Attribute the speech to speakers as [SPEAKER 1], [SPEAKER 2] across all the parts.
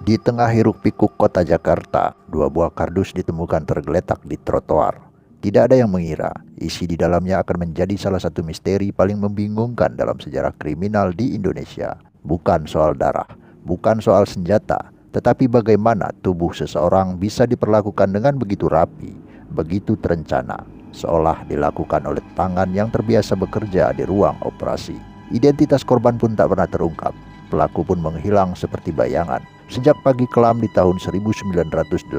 [SPEAKER 1] Di tengah hiruk-pikuk kota Jakarta, dua buah kardus ditemukan tergeletak di trotoar. Tidak ada yang mengira isi di dalamnya akan menjadi salah satu misteri paling membingungkan dalam sejarah kriminal di Indonesia. Bukan soal darah, bukan soal senjata, tetapi bagaimana tubuh seseorang bisa diperlakukan dengan begitu rapi, begitu terencana, seolah dilakukan oleh tangan yang terbiasa bekerja di ruang operasi. Identitas korban pun tak pernah terungkap. Pelaku pun menghilang seperti bayangan. Sejak pagi kelam di tahun 1981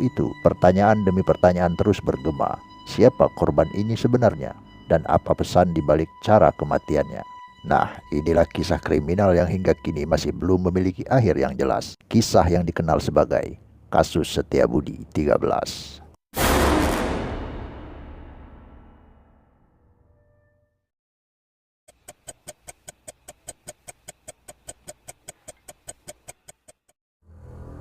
[SPEAKER 1] itu, pertanyaan demi pertanyaan terus bergema. Siapa korban ini sebenarnya? Dan apa pesan di balik cara kematiannya? Nah, inilah kisah kriminal yang hingga kini masih belum memiliki akhir yang jelas. Kisah yang dikenal sebagai Kasus Setiabudi 13.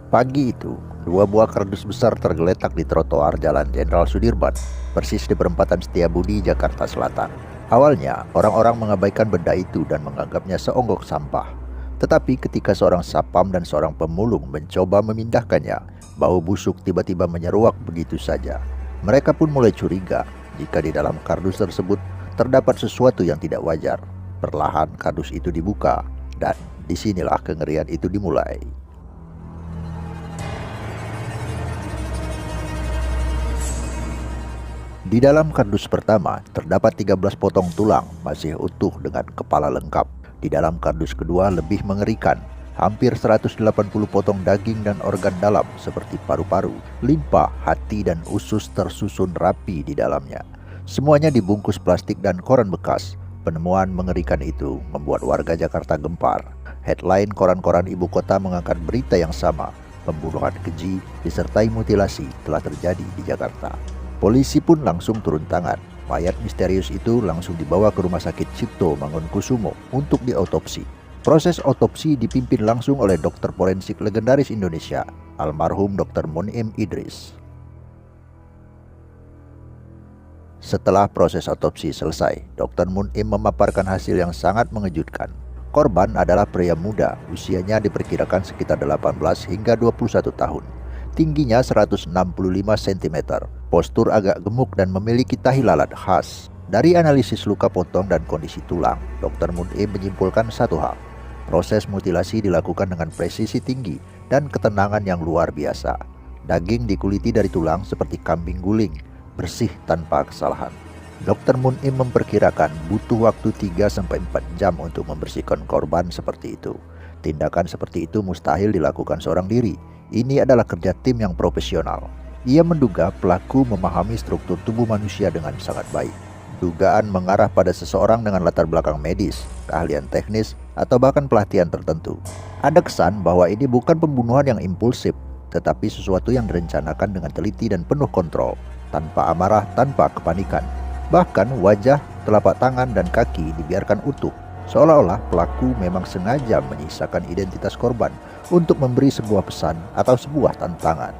[SPEAKER 1] Pagi itu, dua buah kardus besar tergeletak di trotoar Jalan Jenderal Sudirman, persis di perempatan Setiabudi, Jakarta Selatan. Awalnya, orang-orang mengabaikan benda itu dan menganggapnya seonggok sampah. Tetapi ketika seorang sapam dan seorang pemulung mencoba memindahkannya, bau busuk tiba-tiba menyeruak begitu saja. Mereka pun mulai curiga jika di dalam kardus tersebut terdapat sesuatu yang tidak wajar. Perlahan kardus itu dibuka, dan disinilah kengerian itu dimulai. Di dalam kardus pertama, terdapat 13 potong tulang masih utuh dengan kepala lengkap. Di dalam kardus kedua lebih mengerikan, hampir 180 potong daging dan organ dalam seperti paru-paru, limpa, hati, dan usus tersusun rapi di dalamnya. Semuanya dibungkus plastik dan koran bekas. Penemuan mengerikan itu membuat warga Jakarta gempar. Headline koran-koran ibu kota mengangkat berita yang sama. Pembunuhan keji disertai mutilasi telah terjadi di Jakarta. Polisi pun langsung turun tangan. Mayat misterius itu langsung dibawa ke Rumah Sakit Cipto Mangunkusumo untuk diautopsi. Proses otopsi dipimpin langsung oleh dokter forensik legendaris Indonesia, almarhum Dr. Mun'im Idris. Setelah proses otopsi selesai, Dr. Mun'im memaparkan hasil yang sangat mengejutkan. Korban adalah pria muda, usianya diperkirakan sekitar 18 hingga 21 tahun. Tingginya 165 cm, postur agak gemuk dan memiliki tahi lalat khas. Dari analisis luka potong dan kondisi tulang, Dr. Mun'im menyimpulkan satu hal. Proses mutilasi dilakukan dengan presisi tinggi dan ketenangan yang luar biasa. Daging dikuliti dari tulang seperti kambing guling, bersih tanpa kesalahan. Dr. Mun'im memperkirakan butuh waktu 3-4 jam untuk membersihkan korban seperti itu. Tindakan seperti itu mustahil dilakukan seorang diri. Ini adalah kerja tim yang profesional. Ia menduga pelaku memahami struktur tubuh manusia dengan sangat baik. Dugaan mengarah pada seseorang dengan latar belakang medis, keahlian teknis, atau bahkan pelatihan tertentu. Ada kesan bahwa ini bukan pembunuhan yang impulsif, tetapi sesuatu yang direncanakan dengan teliti dan penuh kontrol, tanpa amarah, tanpa kepanikan. Bahkan wajah, telapak tangan, dan kaki dibiarkan utuh, seolah-olah pelaku memang sengaja menyisakan identitas korban untuk memberi sebuah pesan atau sebuah tantangan.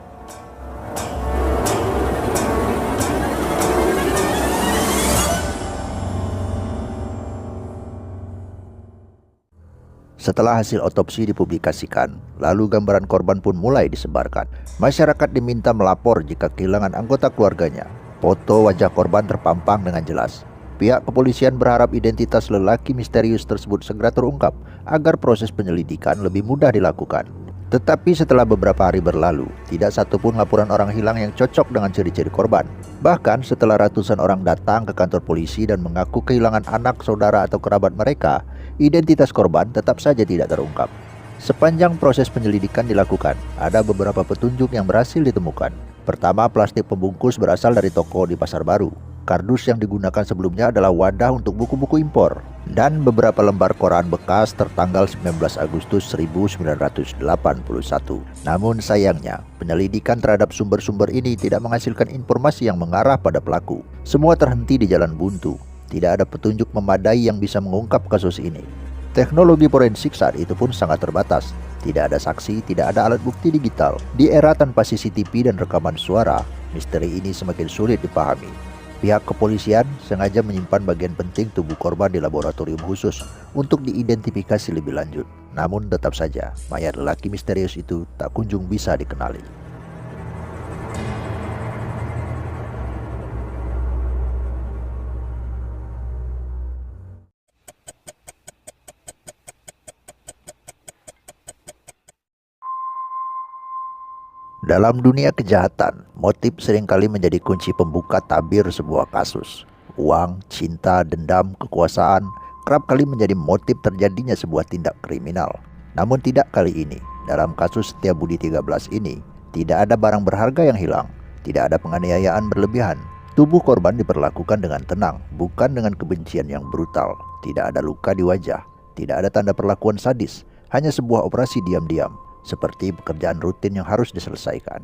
[SPEAKER 1] Setelah hasil otopsi dipublikasikan, lalu gambaran korban pun mulai disebarkan. Masyarakat diminta melapor jika kehilangan anggota keluarganya. Foto wajah korban terpampang dengan jelas. Pihak kepolisian berharap identitas lelaki misterius tersebut segera terungkap agar proses penyelidikan lebih mudah dilakukan. Tetapi setelah beberapa hari berlalu, tidak satupun laporan orang hilang yang cocok dengan ciri-ciri korban. Bahkan setelah ratusan orang datang ke kantor polisi dan mengaku kehilangan anak, saudara, atau kerabat mereka, identitas korban tetap saja tidak terungkap. Sepanjang proses penyelidikan dilakukan, ada beberapa petunjuk yang berhasil ditemukan. Pertama, plastik pembungkus berasal dari toko di Pasar Baru. Kardus yang digunakan sebelumnya adalah wadah untuk buku-buku impor. Dan beberapa lembar koran bekas tertanggal 19 Agustus 1981. Namun sayangnya, penyelidikan terhadap sumber-sumber ini tidak menghasilkan informasi yang mengarah pada pelaku. Semua terhenti di jalan buntu. Tidak ada petunjuk memadai yang bisa mengungkap kasus ini. Teknologi forensik saat itu pun sangat terbatas. Tidak ada saksi, tidak ada alat bukti digital. Di era tanpa CCTV dan rekaman suara, misteri ini semakin sulit dipahami. Pihak kepolisian sengaja menyimpan bagian penting tubuh korban di laboratorium khusus untuk diidentifikasi lebih lanjut. Namun tetap saja, mayat lelaki misterius itu tak kunjung bisa dikenali. Dalam dunia kejahatan, motif seringkali menjadi kunci pembuka tabir sebuah kasus. Uang, cinta, dendam, kekuasaan kerap kali menjadi motif terjadinya sebuah tindak kriminal. Namun tidak kali ini. Dalam kasus Setiabudi 13 ini, tidak ada barang berharga yang hilang, tidak ada penganiayaan berlebihan. Tubuh korban diperlakukan dengan tenang, bukan dengan kebencian yang brutal. Tidak ada luka di wajah, tidak ada tanda perlakuan sadis, hanya sebuah operasi diam-diam, seperti pekerjaan rutin yang harus diselesaikan.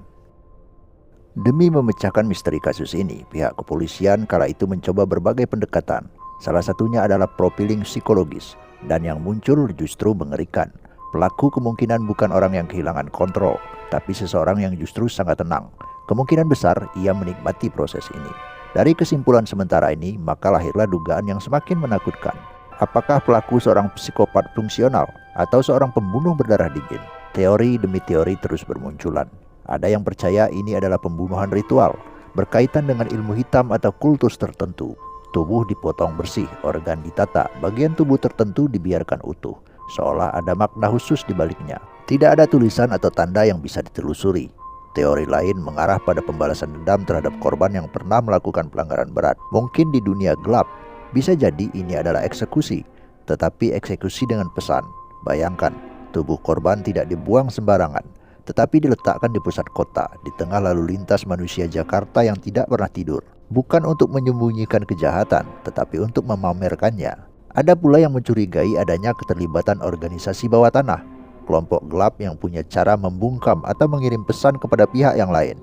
[SPEAKER 1] Demi memecahkan misteri kasus ini, pihak kepolisian kala itu mencoba berbagai pendekatan. Salah satunya adalah profiling psikologis, dan yang muncul justru mengerikan. Pelaku kemungkinan bukan orang yang kehilangan kontrol, tapi seseorang yang justru sangat tenang. Kemungkinan besar ia menikmati proses ini. Dari kesimpulan sementara ini, maka lahirlah dugaan yang semakin menakutkan. Apakah pelaku seorang psikopat fungsional atau seorang pembunuh berdarah dingin? Teori demi teori terus bermunculan. Ada yang percaya ini adalah pembunuhan ritual, berkaitan dengan ilmu hitam atau kultus tertentu. Tubuh dipotong bersih, organ ditata, bagian tubuh tertentu dibiarkan utuh, seolah ada makna khusus di baliknya. Tidak ada tulisan atau tanda yang bisa ditelusuri. Teori lain mengarah pada pembalasan dendam terhadap korban yang pernah melakukan pelanggaran berat. Mungkin di dunia gelap, bisa jadi ini adalah eksekusi, tetapi eksekusi dengan pesan. Bayangkan, tubuh korban tidak dibuang sembarangan, tetapi diletakkan di pusat kota, di tengah lalu lintas manusia Jakarta yang tidak pernah tidur. Bukan untuk menyembunyikan kejahatan, tetapi untuk memamerkannya. Ada pula yang mencurigai adanya keterlibatan organisasi bawah tanah, kelompok gelap yang punya cara membungkam atau mengirim pesan kepada pihak yang lain.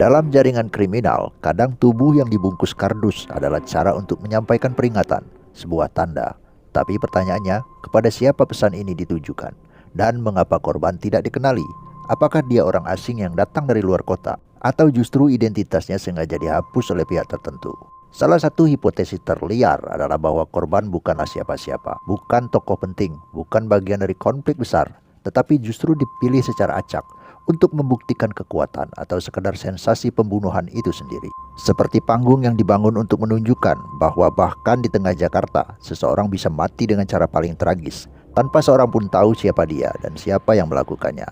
[SPEAKER 1] Dalam jaringan kriminal, kadang tubuh yang dibungkus kardus adalah cara untuk menyampaikan peringatan, sebuah tanda. Tapi pertanyaannya, kepada siapa pesan ini ditujukan? Dan mengapa korban tidak dikenali? Apakah dia orang asing yang datang dari luar kota? Atau justru identitasnya sengaja dihapus oleh pihak tertentu? Salah satu hipotesis terliar adalah bahwa korban bukanlah siapa-siapa, bukan tokoh penting, bukan bagian dari konflik besar, tetapi justru dipilih secara acak untuk membuktikan kekuatan atau sekedar sensasi pembunuhan itu sendiri. Seperti panggung yang dibangun untuk menunjukkan bahwa bahkan di tengah Jakarta, seseorang bisa mati dengan cara paling tragis, tanpa seorang pun tahu siapa dia dan siapa yang melakukannya.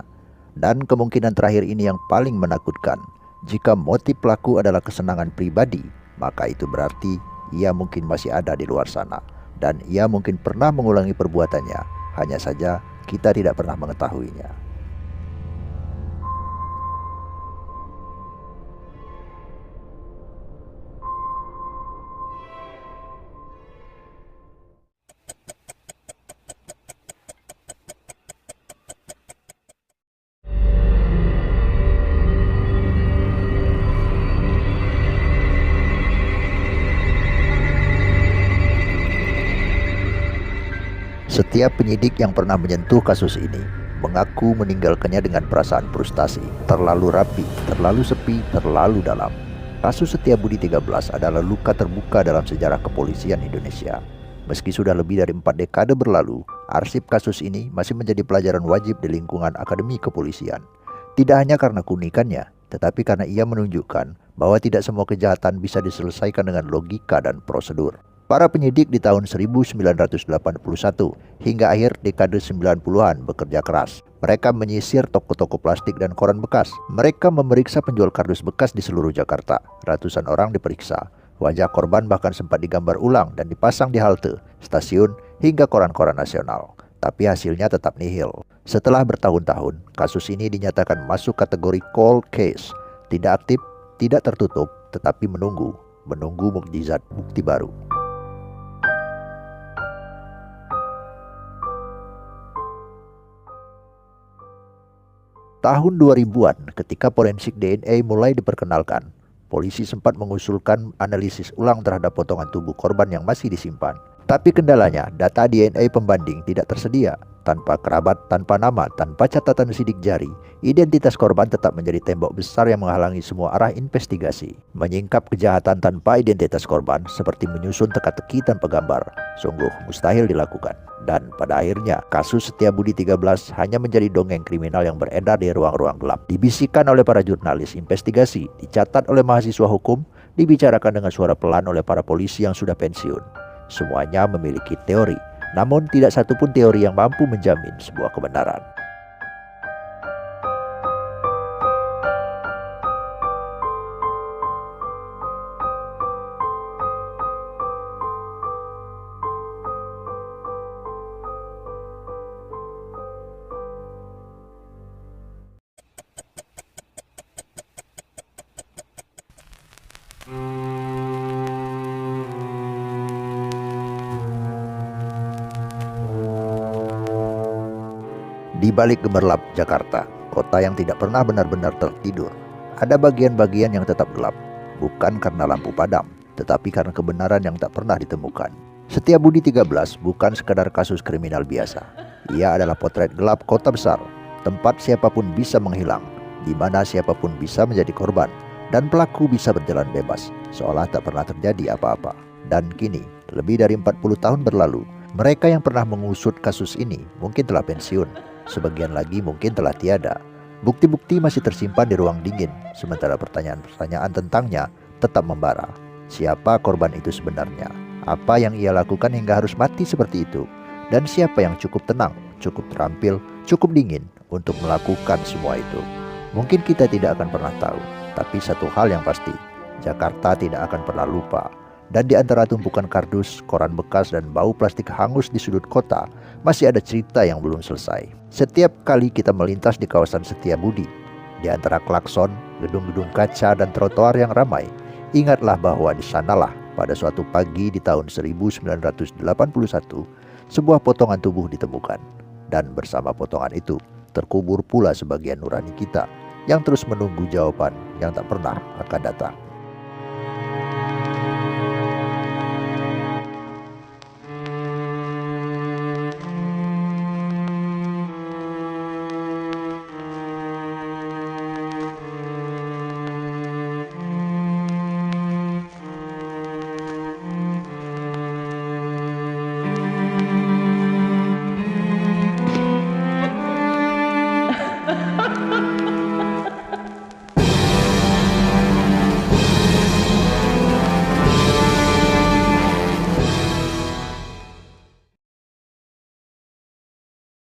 [SPEAKER 1] Dan kemungkinan terakhir ini yang paling menakutkan. Jika motif pelaku adalah kesenangan pribadi, maka itu berarti ia mungkin masih ada di luar sana, dan ia mungkin pernah mengulangi perbuatannya, hanya saja kita tidak pernah mengetahuinya. Setiap penyidik yang pernah menyentuh kasus ini mengaku meninggalkannya dengan perasaan frustasi, terlalu rapi, terlalu sepi, terlalu dalam. Kasus Setiabudi 13 adalah luka terbuka dalam sejarah kepolisian Indonesia. Meski sudah lebih dari 4 dekade berlalu, arsip kasus ini masih menjadi pelajaran wajib di lingkungan akademi kepolisian. Tidak hanya karena keunikannya, tetapi karena ia menunjukkan bahwa tidak semua kejahatan bisa diselesaikan dengan logika dan prosedur. Para penyidik di tahun 1981 hingga akhir dekade 90-an bekerja keras. Mereka menyisir toko-toko plastik dan koran bekas. Mereka memeriksa penjual kardus bekas di seluruh Jakarta. Ratusan orang diperiksa. Wajah korban bahkan sempat digambar ulang dan dipasang di halte, stasiun, hingga koran-koran nasional. Tapi hasilnya tetap nihil. Setelah bertahun-tahun, kasus ini dinyatakan masuk kategori cold case. Tidak aktif, tidak tertutup, tetapi menunggu mukjizat bukti baru. Tahun 2000-an, ketika forensik DNA mulai diperkenalkan, polisi sempat mengusulkan analisis ulang terhadap potongan tubuh korban yang masih disimpan. Tapi kendalanya, data DNA pembanding tidak tersedia. Tanpa kerabat, tanpa nama, tanpa catatan sidik jari, identitas korban tetap menjadi tembok besar yang menghalangi semua arah investigasi. Menyingkap kejahatan tanpa identitas korban seperti menyusun teka-teki tanpa gambar, sungguh mustahil dilakukan. Dan pada akhirnya, kasus Setiabudi 13 hanya menjadi dongeng kriminal yang beredar di ruang-ruang gelap. Dibisikkan oleh para jurnalis investigasi, dicatat oleh mahasiswa hukum, dibicarakan dengan suara pelan oleh para polisi yang sudah pensiun. Semuanya memiliki teori, namun tidak satupun teori yang mampu menjamin sebuah kebenaran. Di balik gemerlap Jakarta, kota yang tidak pernah benar-benar tertidur, ada bagian-bagian yang tetap gelap, bukan karena lampu padam, tetapi karena kebenaran yang tak pernah ditemukan. Setiabudi 13 bukan sekadar kasus kriminal biasa. Ia adalah potret gelap kota besar, tempat siapapun bisa menghilang, di mana siapapun bisa menjadi korban, dan pelaku bisa berjalan bebas, seolah tak pernah terjadi apa-apa. Dan kini, lebih dari 40 tahun berlalu, mereka yang pernah mengusut kasus ini mungkin telah pensiun, sebagian lagi mungkin telah tiada. Bukti-bukti masih tersimpan di ruang dingin, sementara pertanyaan-pertanyaan tentangnya tetap membara. Siapa korban itu sebenarnya? Apa yang ia lakukan hingga harus mati seperti itu? Dan siapa yang cukup tenang, cukup terampil, cukup dingin untuk melakukan semua itu? Mungkin kita tidak akan pernah tahu, tapi satu hal yang pasti, Jakarta tidak akan pernah lupa. Dan di antara tumpukan kardus, koran bekas, dan bau plastik hangus di sudut kota, masih ada cerita yang belum selesai. Setiap kali kita melintas di kawasan Setiabudi, di antara klakson, gedung-gedung kaca, dan trotoar yang ramai, ingatlah bahwa di sanalah pada suatu pagi di tahun 1981, sebuah potongan tubuh ditemukan. Dan bersama potongan itu, terkubur pula sebagian nurani kita, yang terus menunggu jawaban yang tak pernah akan datang.